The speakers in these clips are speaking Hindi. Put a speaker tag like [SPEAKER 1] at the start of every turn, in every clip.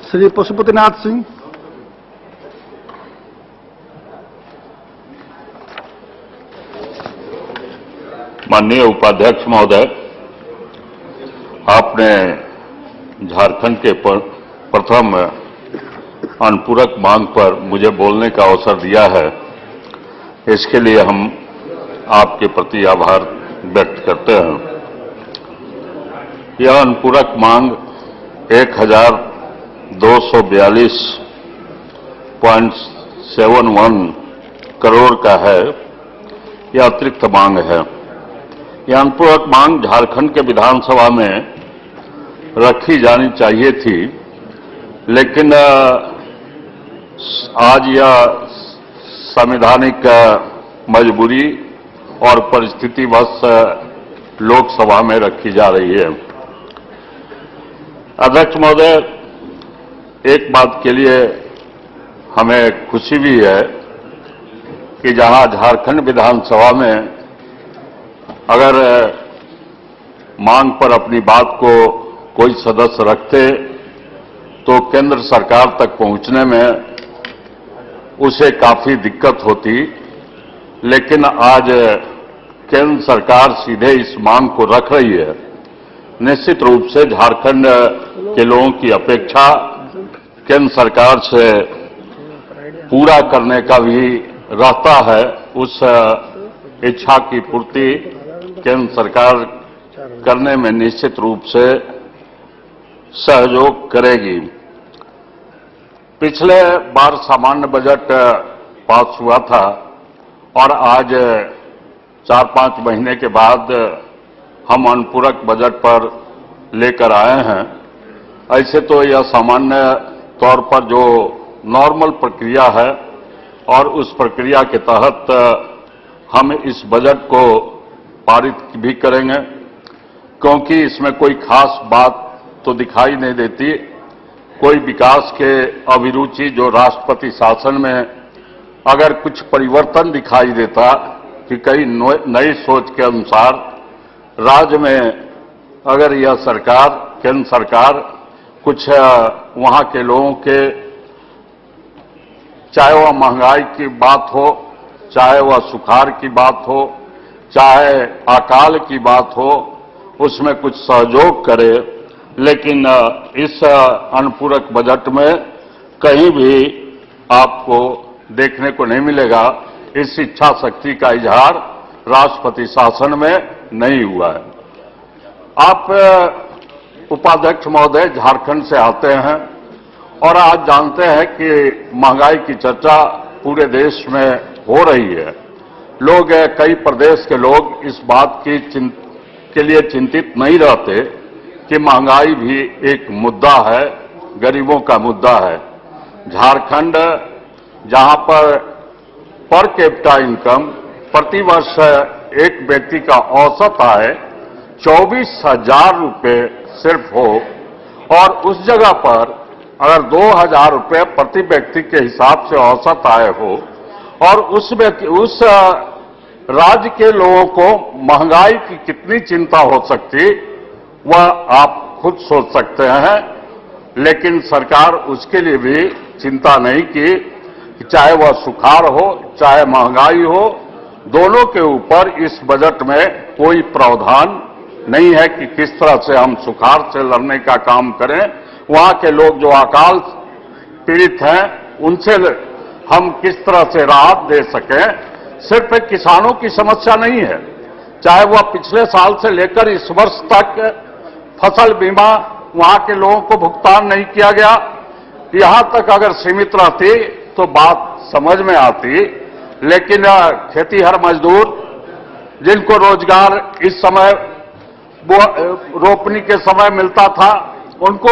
[SPEAKER 1] श्री पशुपतिनाथ सिंह।
[SPEAKER 2] माननीय उपाध्यक्ष महोदय, आपने झारखंड के प्रथम अनुपूरक मांग पर मुझे बोलने का अवसर दिया है। इसके लिए हम आपके प्रति आभार व्यक्त करते हैं। यह अनुपूरक मांग 1242.71 करोड़ का है। यह अतिरिक्त मांग है। यह अनुपूरक मांग झारखंड के विधानसभा में रखी जानी चाहिए थी, लेकिन आज यह संवैधानिक मजबूरी और परिस्थितिवश लोकसभा में रखी जा रही है। अध्यक्ष महोदय, एक बात के लिए हमें खुशी भी है कि जहां झारखंड विधानसभा में अगर मांग पर अपनी बात को कोई सदस्य रखते तो केंद्र सरकार तक पहुंचने में उसे काफी दिक्कत होती, लेकिन आज केंद्र सरकार सीधे इस मांग को रख रही है। निश्चित रूप से झारखंड के लोगों की अपेक्षा केंद्र सरकार से पूरा करने का भी रहता है। उस इच्छा की पूर्ति केंद्र सरकार करने में निश्चित रूप से सहयोग करेगी। पिछले बार सामान्य बजट पास हुआ था और आज 4-5 महीने के बाद हम अनुपूरक बजट पर लेकर आए हैं। ऐसे तो यह सामान्य तौर पर जो नॉर्मल प्रक्रिया है और उस प्रक्रिया के तहत हम इस बजट को पारित भी करेंगे, क्योंकि इसमें कोई खास बात तो दिखाई नहीं देती। कोई विकास के अभिरुचि जो राष्ट्रपति शासन में अगर कुछ परिवर्तन दिखाई देता कि कई नई सोच के अनुसार राज्य में अगर यह सरकार, केंद्र सरकार कुछ वहां के लोगों के, चाहे वह महंगाई की बात हो, चाहे वह सुखाड़ की बात हो, चाहे अकाल की बात हो, उसमें कुछ सहयोग करे। लेकिन इस अनुपूरक बजट में कहीं भी आपको देखने को नहीं मिलेगा। इस इच्छा शक्ति का इजहार राष्ट्रपति शासन में नहीं हुआ है। आप उपाध्यक्ष महोदय झारखंड से आते हैं और आज जानते हैं कि महंगाई की चर्चा पूरे देश में हो रही है। लोग, कई प्रदेश के लोग इस बात के लिए चिंतित नहीं रहते कि महंगाई भी एक मुद्दा है, गरीबों का मुद्दा है। झारखंड जहां पर कैपिटा इनकम प्रतिवर्ष एक व्यक्ति का औसत आय 24,000 रुपये सिर्फ हो और उस जगह पर अगर 2,000 रुपये प्रति व्यक्ति के हिसाब से औसत आय हो और उस राज्य के लोगों को महंगाई की कितनी चिंता हो सकती, वह आप खुद सोच सकते हैं। लेकिन सरकार उसके लिए भी चिंता नहीं की। चाहे वह सुखाड़ हो, चाहे महंगाई हो, दोनों के ऊपर इस बजट में कोई प्रावधान नहीं है कि किस तरह से हम सुखाड़ से लड़ने का काम करें। वहां के लोग जो अकाल पीड़ित हैं, उनसे हम किस तरह से राहत दे सकें। सिर्फ किसानों की समस्या नहीं है, चाहे वह पिछले साल से लेकर इस वर्ष तक फसल बीमा वहां के लोगों को भुगतान नहीं किया गया, यहां तक अगर सीमित रहती तो बात समझ में आती। लेकिन खेतीहर मजदूर जिनको रोजगार इस समय रोपनी के समय मिलता था, उनको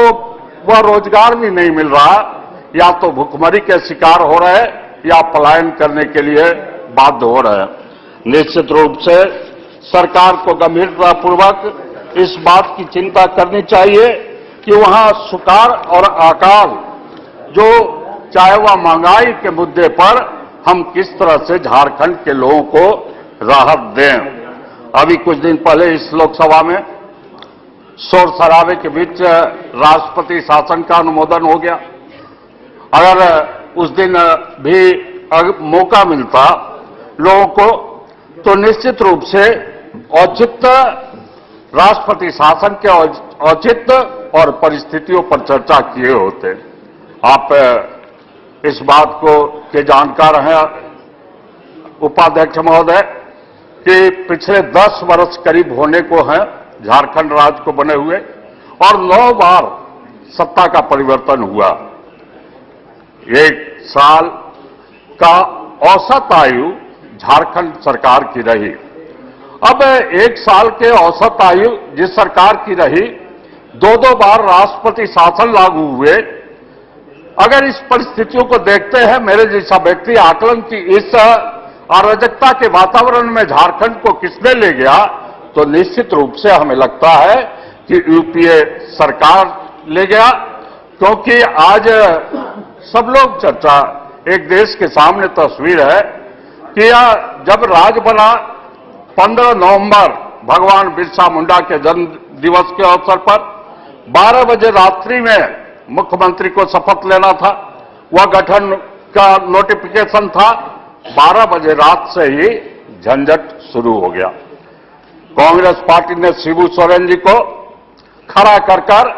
[SPEAKER 2] वह रोजगार भी नहीं मिल रहा। या तो भुखमरी के शिकार हो रहे या पलायन करने के लिए बाध्य हो रहे हैं। निश्चित रूप से सरकार को गंभीरतापूर्वक इस बात की चिंता करनी चाहिए कि वहां सुखाड़ और अकाल, जो चाहे वह महंगाई के मुद्दे पर हम किस तरह से झारखंड के लोगों को राहत दें। अभी कुछ दिन पहले इस लोकसभा में शोर शराबे के बीच राष्ट्रपति शासन का अनुमोदन हो गया। अगर उस दिन भी मौका मिलता लोगों को तो निश्चित रूप से औचित्य राष्ट्रपति शासन के औचित्य और परिस्थितियों पर चर्चा किए होते। आप इस बात के जानकार हैं उपाध्यक्ष महोदय कि पिछले 10 वर्ष करीब होने को हैं झारखंड राज्य को बने हुए और 9 बार सत्ता का परिवर्तन हुआ। 1 साल का औसत आयु झारखंड सरकार की रही। अब 1 साल के औसत आयु जिस सरकार की रही, 2-2 बार राष्ट्रपति शासन लागू हुए। अगर इस परिस्थितियों को देखते हैं, मेरे जैसा व्यक्ति आकलन की इस अराजकता के वातावरण में झारखंड को किसने ले गया, तो निश्चित रूप से हमें लगता है कि यूपीए सरकार ले गया। क्योंकि आज सब लोग चर्चा, एक देश के सामने तस्वीर है कि जब राज बना 15 नवंबर भगवान बिरसा मुंडा के जन्म दिवस के अवसर पर 12 बजे रात्रि में मुख्यमंत्री को शपथ लेना था। वह गठन का नोटिफिकेशन था। 12 बजे रात से ही झंझट शुरू हो गया। कांग्रेस पार्टी ने शिबू सोरेन जी को खड़ा कर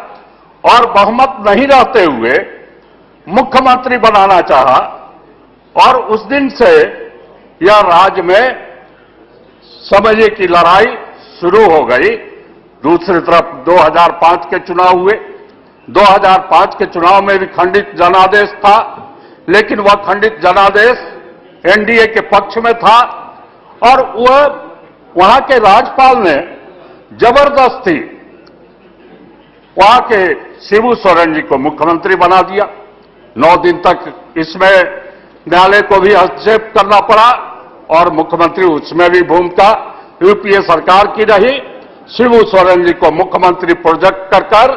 [SPEAKER 2] और बहुमत नहीं रहते हुए मुख्यमंत्री बनाना चाहा और उस दिन से यह राज्य में समझिए कि लड़ाई शुरू हो गई। दूसरी तरफ 2005 के चुनाव हुए। 2005 के चुनाव में भी खंडित जनादेश था, लेकिन वह खंडित जनादेश एनडीए के पक्ष में था और वहां के राज्यपाल ने जबरदस्ती वहां के शिबू सोरेन जी को मुख्यमंत्री बना दिया। 9 दिन तक इसमें न्यायालय को भी हस्तक्षेप करना पड़ा और मुख्यमंत्री उसमें भी भूमिका यूपीए सरकार की रही। शिबू सोरेन जी को मुख्यमंत्री प्रोजेक्ट कर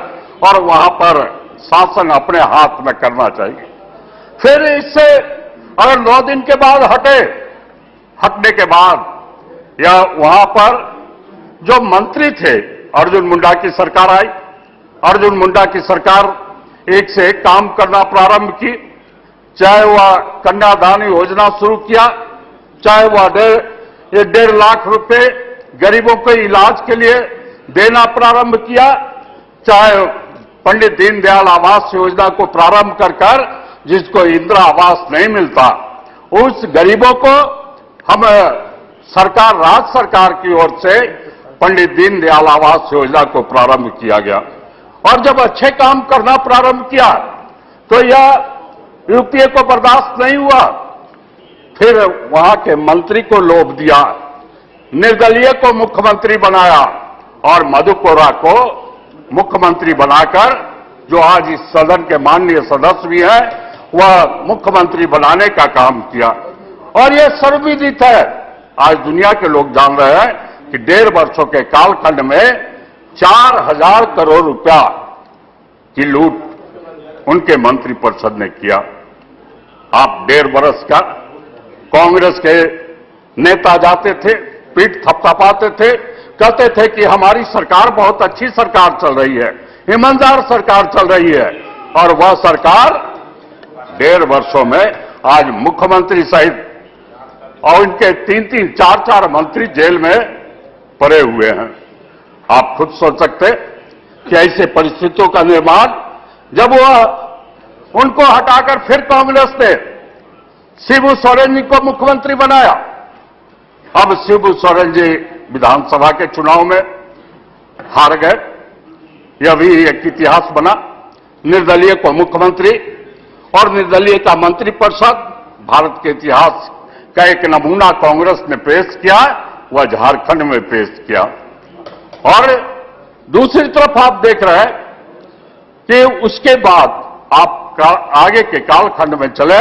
[SPEAKER 2] और वहां पर शासन अपने हाथ में करना चाहिए। फिर इससे अगर 9 दिन के बाद हटने के बाद या वहां पर जो मंत्री थे, अर्जुन मुंडा की सरकार आई। अर्जुन मुंडा की सरकार एक से एक काम करना प्रारंभ की। चाहे वह कन्यादान योजना शुरू किया, चाहे वह 1.5 लाख रुपए गरीबों के इलाज के लिए देना प्रारंभ किया, चाहे पंडित दीनदयाल आवास योजना को प्रारंभ कर जिसको इंदिरा आवास नहीं मिलता, उस गरीबों को हम राज्य सरकार की ओर से पंडित दीनदयाल आवास योजना को प्रारंभ किया गया। और जब अच्छे काम करना प्रारंभ किया तो यह यूपीए को बर्दाश्त नहीं हुआ। फिर वहां के मंत्री को लोभ दिया, निर्दलीय को मुख्यमंत्री बनाया और मधु कोरा को मुख्यमंत्री बनाकर, जो आज इस सदन के माननीय सदस्य भी हैं, वह मुख्यमंत्री बनाने का काम किया। और यह सर्वविदित है, आज दुनिया के लोग जान रहे हैं कि 1.5 वर्षों के कालखंड में 4000 करोड़ रुपया की लूट उनके मंत्रिपरिषद ने किया। आप 1.5 वर्ष का कांग्रेस के नेता जाते थे, पीठ थपथपाते थे, कहते थे कि हमारी सरकार बहुत अच्छी सरकार चल रही है, ईमानदार सरकार चल रही है। और वह सरकार 1.5 वर्षों में आज मुख्यमंत्री सहित और उनके 3-3, 4-4 मंत्री जेल में पड़े हुए हैं। आप खुद सोच सकते कि ऐसे परिस्थितियों का निर्माण, जब वह उनको हटाकर फिर कांग्रेस ने शिबू सोरेन जी को मुख्यमंत्री बनाया। अब शिबू सोरेन जी विधानसभा के चुनाव में हार गए। यह भी एक इतिहास बना। निर्दलीय को मुख्यमंत्री और निर्दलीय का मंत्रिपरिषद, भारत के इतिहास का एक नमूना कांग्रेस ने पेश किया, वह झारखंड में पेश किया। और दूसरी तरफ आप देख रहे हैं कि उसके बाद आप आगे के कालखंड में चले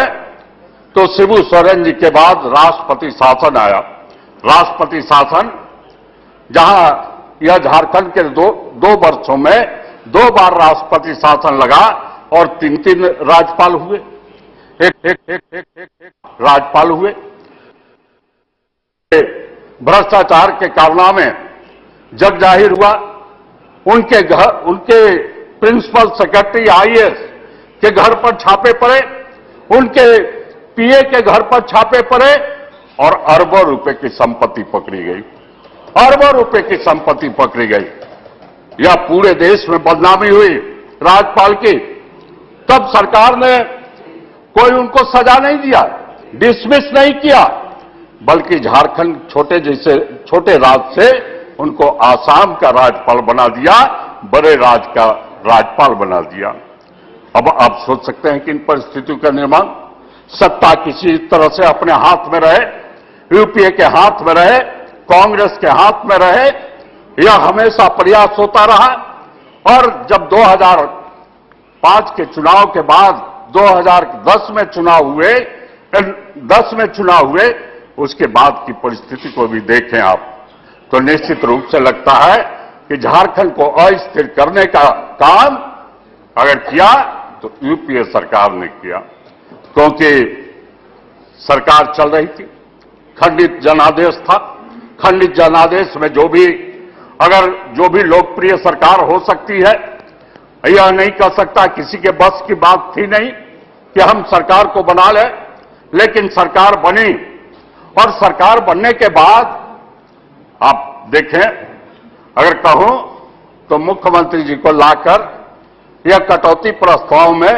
[SPEAKER 2] तो शिबू सोरेन जी के बाद राष्ट्रपति शासन आया। राष्ट्रपति शासन, जहां यह झारखंड के दो वर्षों में 2 बार राष्ट्रपति शासन लगा और 3-3 राज्यपाल हुए, एक राज्यपाल हुए। भ्रष्टाचार के कारनामे जग जाहिर हुआ। उनके घर, उनके प्रिंसिपल सेक्रेटरी आईएएस के घर पर छापे पड़े, उनके पीए के घर पर छापे पड़े और अरबों रुपए की संपत्ति पकड़ी गई, अरबों रुपए की संपत्ति पकड़ी गई। यह पूरे देश में बदनामी हुई राज्यपाल की। तब सरकार ने कोई उनको सजा नहीं दिया, डिसमिस नहीं किया, बल्कि झारखंड छोटे राज्य से उनको आसाम का राज्यपाल बना दिया, बड़े राज्य का राज्यपाल बना दिया। अब आप सोच सकते हैं कि इन परिस्थितियों का निर्माण, सत्ता किसी तरह से अपने हाथ में रहे, यूपीए के हाथ में रहे, कांग्रेस के हाथ में रहे, यह हमेशा प्रयास होता रहा। और जब 2005 के चुनाव के बाद 2010 में चुनाव हुए, उसके बाद की परिस्थिति को भी देखें आप, तो निश्चित रूप से लगता है कि झारखंड को अस्थिर करने का काम अगर किया तो यूपीए सरकार ने किया, क्योंकि सरकार चल रही थी, खंडित जनादेश था। खंडित जनादेश में जो भी लोकप्रिय सरकार हो सकती है, यह नहीं कह सकता, किसी के बस की बात थी नहीं कि हम सरकार को बना लें, लेकिन सरकार बनी। और सरकार बनने के बाद आप देखें, अगर कहूं तो मुख्यमंत्री जी को लाकर यह कटौती प्रस्ताव में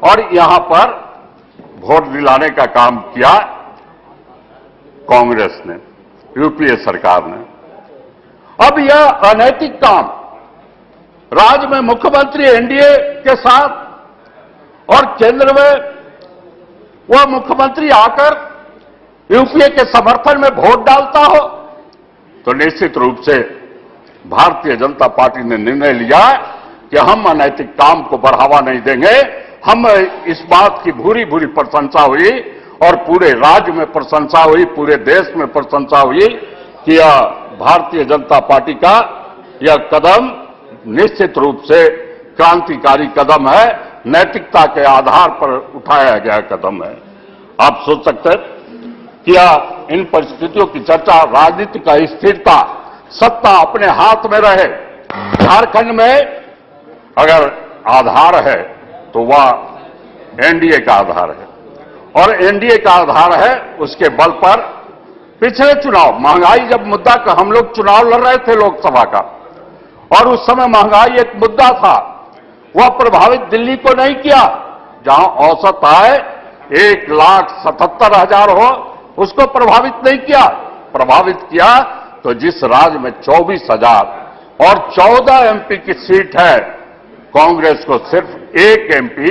[SPEAKER 2] और यहां पर वोट दिलाने का काम किया कांग्रेस ने, यूपीए सरकार ने। अब यह अनैतिक काम राज्य में मुख्यमंत्री एनडीए के साथ और केंद्र में वह मुख्यमंत्री आकर यूपीए के समर्थन में वोट डालता हो, तो निश्चित रूप से भारतीय जनता पार्टी ने निर्णय लिया कि हम अनैतिक काम को बढ़ावा नहीं देंगे। हम इस बात की भूरी भूरी प्रशंसा हुई और पूरे राज्य में प्रशंसा हुई, पूरे देश में प्रशंसा हुई कि यह भारतीय जनता पार्टी का यह कदम निश्चित रूप से क्रांतिकारी कदम है, नैतिकता के आधार पर उठाया गया कदम है। आप सोच सकते हैं कि इन परिस्थितियों की चर्चा, राजनीति का स्थिरता, सत्ता अपने हाथ में रहे, झारखंड में अगर आधार है तो वह एनडीए का आधार है, और एनडीए का आधार है उसके बल पर पिछले चुनाव, महंगाई जब मुद्दा का हम लोग चुनाव लड़ रहे थे लोकसभा का, और उस समय महंगाई एक मुद्दा था, वह प्रभावित दिल्ली को नहीं किया। जहां औसत आय 1,77,000 हो, उसको प्रभावित नहीं किया। प्रभावित किया तो जिस राज्य में 24,000 और 14 एमपी की सीट है, कांग्रेस को सिर्फ 1 एमपी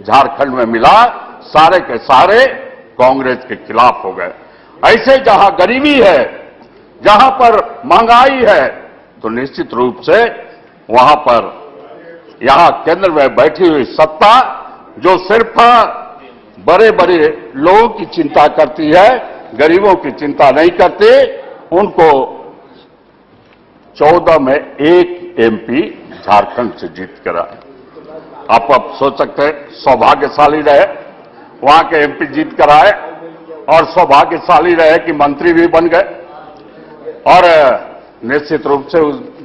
[SPEAKER 2] झारखंड में मिला, सारे के सारे कांग्रेस के खिलाफ हो गए। ऐसे जहां गरीबी है, जहां पर महंगाई है, तो निश्चित रूप से वहां पर यहां केंद्र में बैठी हुई सत्ता जो सिर्फ बड़े बड़े लोगों की चिंता करती है, गरीबों की चिंता नहीं करती, उनको 14 में 1 एमपी झारखंड से जीत कर आए। आप सोच सकते हैं, सौभाग्यशाली रहे वहां के एमपी जीत कर आए, और सौभाग्यशाली रहे कि मंत्री भी बन गए, और निश्चित रूप से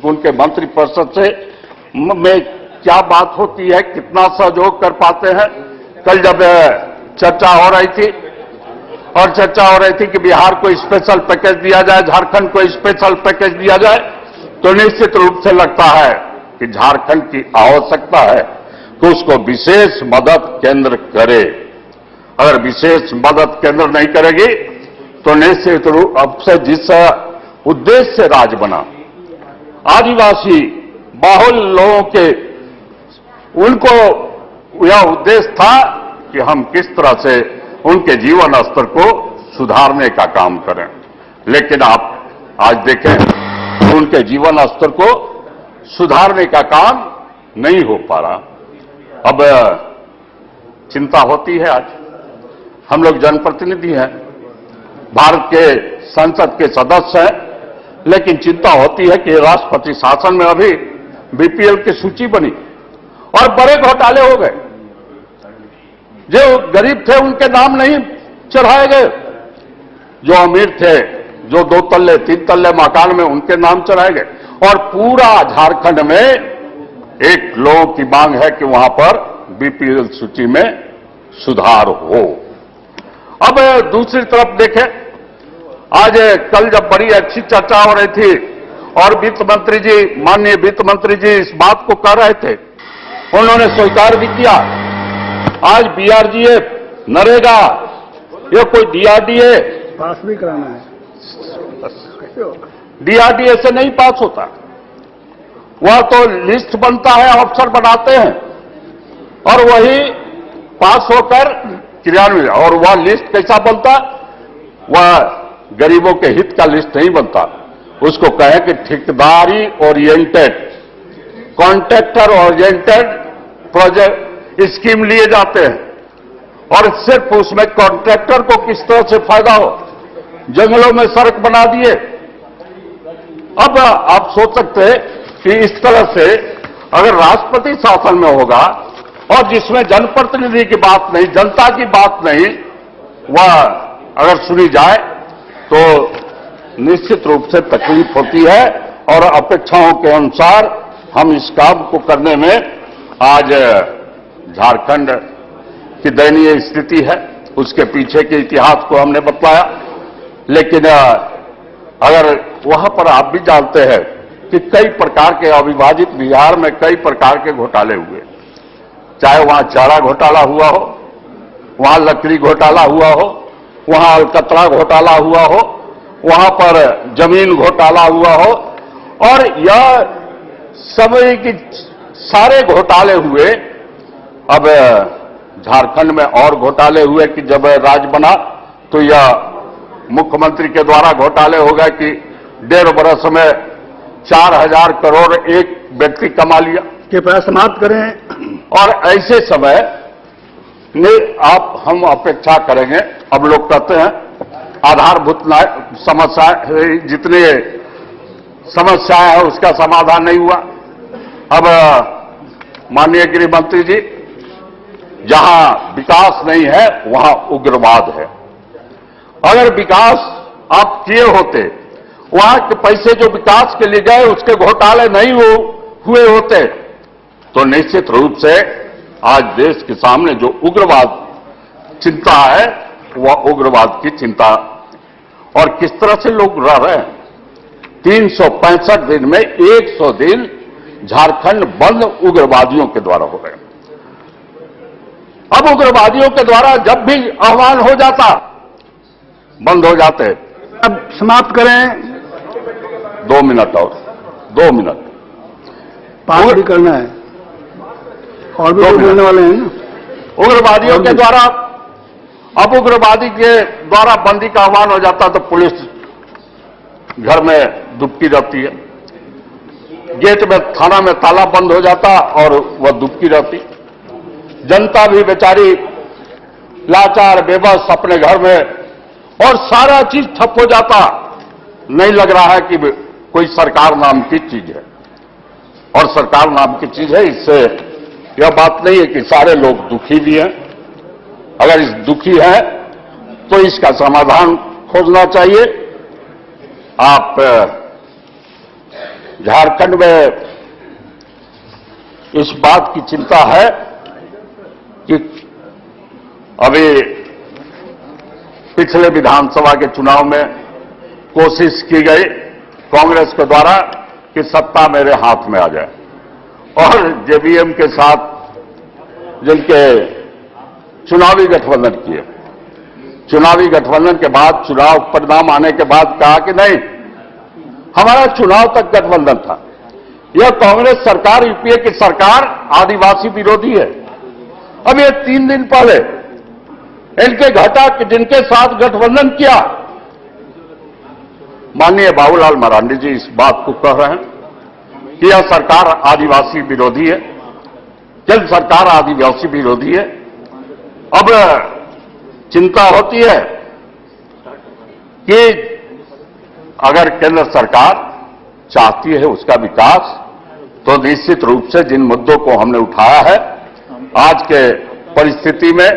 [SPEAKER 2] उनके मंत्री परिषद से में क्या बात होती है, कितना सहयोग कर पाते हैं। कल जब चर्चा हो रही थी, और चर्चा हो रही थी कि बिहार को स्पेशल पैकेज दिया जाए, झारखंड को स्पेशल पैकेज दिया जाए, तो निश्चित रूप से लगता है कि झारखंड की आवश्यकता है कि उसको विशेष मदद केंद्र करे। अगर विशेष मदद केंद्र नहीं करेगी तो निश्चित रूप से जिस उद्देश्य से राज्य बना, आदिवासी बाहुल लोगों के, उनको यह उद्देश्य था कि हम किस तरह से उनके जीवन स्तर को सुधारने का काम करें। लेकिन आप आज देखें, उनके जीवन स्तर को सुधारने का काम नहीं हो पा रहा। अब चिंता होती है, आज हम लोग जनप्रतिनिधि हैं, भारत के संसद के सदस्य हैं, लेकिन चिंता होती है कि राष्ट्रपति शासन में अभी बीपीएल की सूची बनी और बड़े घोटाले हो गए। जो गरीब थे उनके नाम नहीं चढ़ाए गए, जो अमीर थे, जो 2 तल्ले 3 तल्ले मकान में, उनके नाम चढ़ाए गए। और पूरा झारखंड में एक लोगों की मांग है कि वहां पर बीपीएल सूची में सुधार हो। अब दूसरी तरफ देखें, आज कल जब बड़ी अच्छी चर्चा हो रही थी और वित्त मंत्री जी, माननीय वित्त मंत्री जी इस बात को कह रहे थे, उन्होंने स्वीकार भी किया। आज बीआरजीएफ, नरेगा, ये कोई डीआरडीए
[SPEAKER 1] पास भी कराना है,
[SPEAKER 2] डीआरडीए से नहीं पास होता। वह तो लिस्ट बनता है, अफसर बनाते हैं और वही पास होकर क्रियान्वित। और वह लिस्ट कैसा बनता? वह गरीबों के हित का लिस्ट नहीं बनता। उसको कहें कि ठेकेदारी oriented, contractor oriented project scheme लिए जाते हैं और सिर्फ उसमें कॉन्ट्रैक्टर को किस तरह से फायदा हो। जंगलों में सड़क बना दिए। अब आप सोच सकते हैं कि इस तरह से अगर राष्ट्रपति शासन में होगा और जिसमें जनप्रतिनिधि की बात नहीं, जनता की बात नहीं, वह अगर सुनी जाए तो निश्चित रूप से तकलीफ होती है। और अपेक्षाओं के अनुसार हम इस काम को करने में आज झारखंड की दयनीय स्थिति है। उसके पीछे के इतिहास को हमने बतलाया, लेकिन अगर वहां पर आप भी जानते हैं कि कई प्रकार के अविभाजित बिहार में कई प्रकार के घोटाले हुए, चाहे वहां चारा घोटाला हुआ हो, वहां लकड़ी घोटाला हुआ हो, वहां अलकतरा घोटाला हुआ हो, वहां पर जमीन घोटाला हुआ हो, और यह समय की सारे घोटाले हुए। अब झारखंड में और घोटाले हुए कि जब राज्य बना तो यह मुख्यमंत्री के द्वारा घोटाले हो गए कि 1.5 वर्ष में 4000 करोड़ एक व्यक्ति कमा लिया।
[SPEAKER 1] कृपया समाप्त करें।
[SPEAKER 2] और ऐसे समय में हम अपेक्षा करेंगे। अब लोग कहते हैं आधारभूत समस्या, जितने समस्याएं हैं उसका समाधान नहीं हुआ। अब माननीय गृह मंत्री जी, जहां विकास नहीं है वहां उग्रवाद है। अगर विकास आप किए होते, वहां के पैसे जो विकास के लिए गए उसके घोटाले नहीं हुए होते, तो निश्चित रूप से आज देश के सामने जो उग्रवाद चिंता है वह उग्रवाद की चिंता। और किस तरह से लोग रह रहे हैं। 365 दिन में 100 दिन झारखंड बंद उग्रवादियों के द्वारा हो रहे हैं। अब उग्रवादियों के द्वारा जब भी आह्वान हो जाता, बंद हो जाते।
[SPEAKER 1] अब समाप्त करें।
[SPEAKER 2] 2 मिनट और 2 मिनट
[SPEAKER 1] पास भी करना है और भी लोग बोलने वाले हैं ना।
[SPEAKER 2] उग्रवादियों के द्वारा, अब उग्रवादी के द्वारा बंदी का आह्वान हो जाता तो पुलिस घर में दुबकी रहती है, गेट में, थाना में ताला बंद हो जाता और वह दुबकी रहती। जनता भी बेचारी लाचार बेबस अपने घर में, और सारा चीज ठप हो जाता। नहीं लग रहा है कि कोई सरकार नाम की चीज है, और सरकार नाम की चीज है। इससे यह बात नहीं है कि सारे लोग दुखी भी हैं। अगर इस दुखी है तो इसका समाधान खोजना चाहिए। आप झारखंड में इस बात की चिंता है कि अभी पिछले विधानसभा के चुनाव में कोशिश की गई कांग्रेस के द्वारा कि सत्ता मेरे हाथ में आ जाए, और जेवीएम के साथ जिनके चुनावी गठबंधन किए, चुनावी गठबंधन के बाद चुनाव परिणाम आने के बाद कहा कि नहीं, हमारा चुनाव तक गठबंधन था। यह कांग्रेस सरकार, यूपीए की सरकार आदिवासी विरोधी है। अब ये 3 दिन पहले इनके घटक जिनके साथ गठबंधन किया, माननीय बाबूलाल मरांडी जी इस बात को कह रहे हैं कि यह सरकार आदिवासी विरोधी है, केंद्र सरकार आदिवासी विरोधी है। अब चिंता होती है कि अगर केंद्र सरकार चाहती है उसका विकास, तो निश्चित रूप से जिन मुद्दों को हमने उठाया है आज के परिस्थिति में,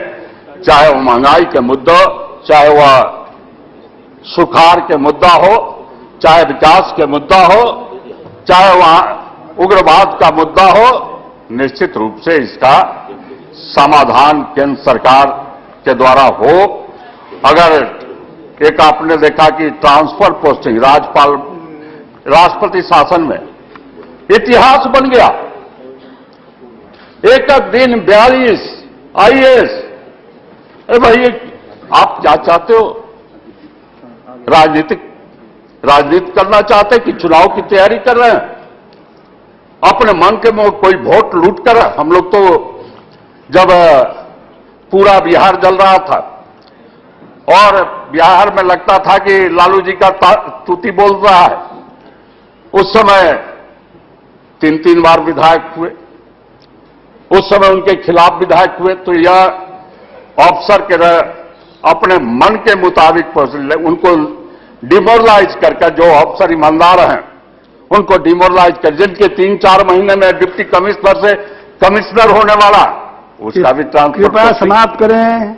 [SPEAKER 2] चाहे वह महंगाई के मुद्दा, चाहे वह सुखाड़ के मुद्दा हो, चाहे विकास के मुद्दा हो, चाहे वहां उग्रवाद का मुद्दा हो, निश्चित रूप से इसका समाधान केंद्र सरकार के द्वारा हो। अगर एक आपने देखा कि ट्रांसफर पोस्टिंग राष्ट्रपति शासन में इतिहास बन गया, एक दिन 42 आईएएस। अरे भाई, आप क्या चाहते हो? राजनीति करना चाहते कि चुनाव की तैयारी कर रहे हैं? अपने मन के में कोई वोट लूट कर। हम लोग तो जब पूरा बिहार जल रहा था और बिहार में लगता था कि लालू जी का तूती बोल रहा है, उस समय 3-3 बार विधायक हुए, उस समय उनके खिलाफ विधायक हुए। तो यह अफसर के अपने मन के मुताबिक उनको डिमोरलाइज करके, जो अफसर ईमानदार हैं उनको डिमोरलाइज कर, जिनके 3-4 महीने में डिप्टी कमिश्नर से कमिश्नर होने वाला, उसका भी ट्रांसफर।
[SPEAKER 1] कृपया समाप्त करें।